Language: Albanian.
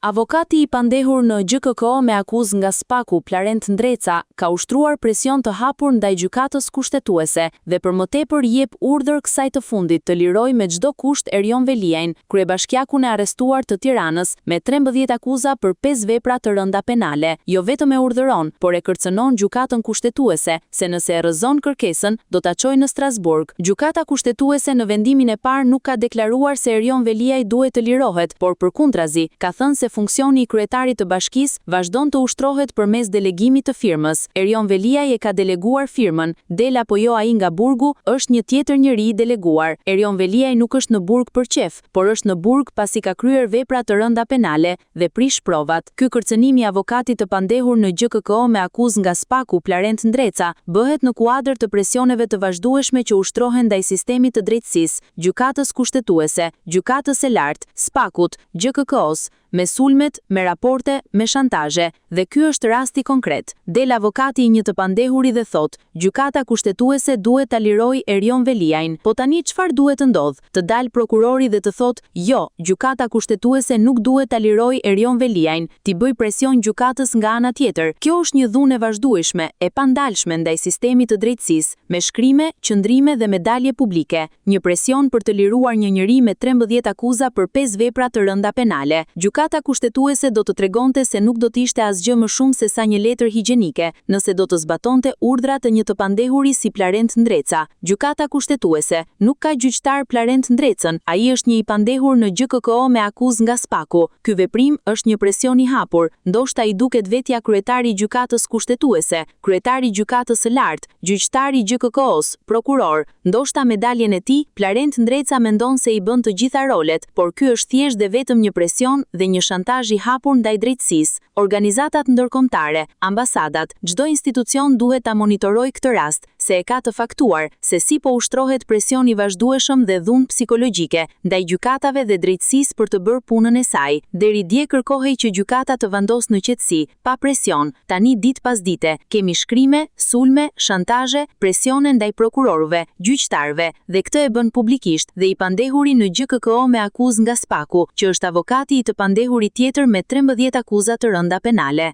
Avokati I pandehur në GKK me akuzë nga Spaku, Plarent Ndreca, ka ushtruar presion të hapur ndaj gjykatës kushtetuese dhe për më tepër jep urdhër kësaj të fundit të liroj me çdo kusht Erion Veliajin, kryebashkiakun e arrestuar të Tiranës, me 13 akuza për 5 vepra të rënda penale. Jo vetëm e urdhëron, por e kërcënon gjykatën kushtetuese se nëse e rrëzon kërkesën, do ta çojë në Strasburg. Gjykata kushtetuese në vendimin e parë nuk ka deklaruar se Erion Veliaj duhet të lirohet, por përkundrazi, ka thënë se funksioni I kryetarit të bashkisë vazhdon të ushtrohet përmes delegimit të firmës. Erion Veliaj e ka deleguar firmën, del apo jo ai nga burgu, është një tjetër njeri I deleguar. Erion Veliaj nuk është në burg për qef, por është në burg pasi ka kryer vepra të rënda penale dhe prish provat. Ky kërcënim I avokatit të pandehur në GKK me akuzë nga Spaku, Plarent Ndreca, bëhet në kuadër të presioneve të vazhdueshme që ushtrohen ndaj sistemit të drejtësisë, gjykatës kushtetuese, gjykatës së lartë, Spakut, GKK-s, me sulmet, me raporte, me shantazhe, dhe ky është rasti konkret. Del avokati I një të pandehuri dhe thot, gjykata kushtetuese duhet ta liroj Erion Veliajin. Po tani çfarë duhet të ndodh? Të dalë prokurori dhe të thot, jo, gjykata kushtetuese nuk duhet ta liroj Erion Veliajin, ti bëj presion gjykatës nga ana tjetër. Kjo është një dhunë e vazhdueshme, e pandalshme ndaj sistemit të drejtësisë, me shkrime, qëndrime dhe medalje publike. Një presion për të liruar një njeri me 13 akuza për 5 vepra të rënda penale. Gjykata kushtetuese do të tregonte se nuk do të ishte asgjë më shumë se sa një letër higjienike, nëse do të zbatonte urdhrat të një të pandehuri si Plarent Ndreca. Gjykata kushtetuese nuk ka gjyqtar Plarent Ndrecën, ai është një I pandehur në GKK me akuzë nga Spaku. Ky veprim është një presion I hapur, ndoshta I duket vetja kryetari I gjykatës kushtetuese, kryetari I gjykatës së lartë, gjyqtari I GKK-s, prokuror, ndoshta me daljen e tij, Plarent Ndreca mendon se I bën të gjitha rolet, por ky është thjesht dhe vetëm një presion dhe një shantazh I hapur ndaj drejtësisë. Organizatat ndërkombëtare, ambasadat, çdo institucion duhet ta monitorojë këtë rast, se e ka të faktuar se si po ushtrohet presioni I vazhdueshëm dhe dhunë psikologjike ndaj gjykatave dhe drejtësisë për të bërë punën e saj. Deri dje kërkohej që gjykata të vendosë në qetësi, pa presion. Tani ditë pas dite, kemi shkrime, sulme, shantazhe, presione ndaj prokurorëve, gjyqtarëve, dhe këtë e bën publikisht dhe I pandehuri në GKK me akuzë nga Spaku, që është avokati I të pandehurit tjetër me 13 akuza të rënda penale.